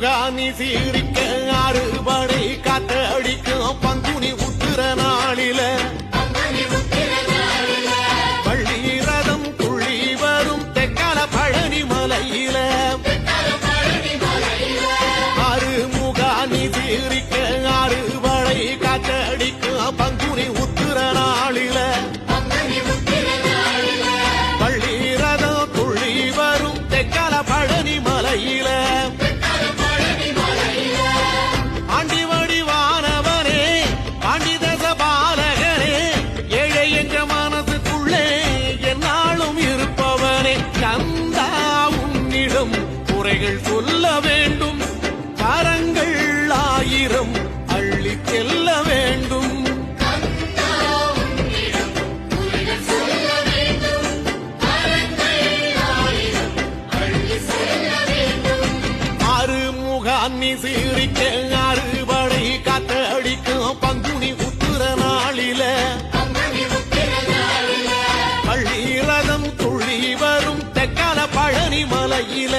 முகானி சீரிக்க அறுபடை காத்த அடிக்கும் பங்குனி உத்திர நாளில பள்ளி ரதம் துள்ளி வரும் தெக்கால பழனி மலையில முகானி சீரிக்க அறுபடை காத்த அடிக்கும் பங்குனி உத்திர நாளில பள்ளி ரதம் துள்ளி வரும் தெக்கால பழனி மலையில சொல்ல வேண்டும் கரங்கள் ஆயிரம் அள்ளி செல்ல வேண்டும் அறுமுகானி சீரிக்க அறுபடை காத்த அடிக்கும் பங்குனி உத்திர நாளில பள்ளி ரதம் துள்ளி வரும் தெக்கால பழனி மலையில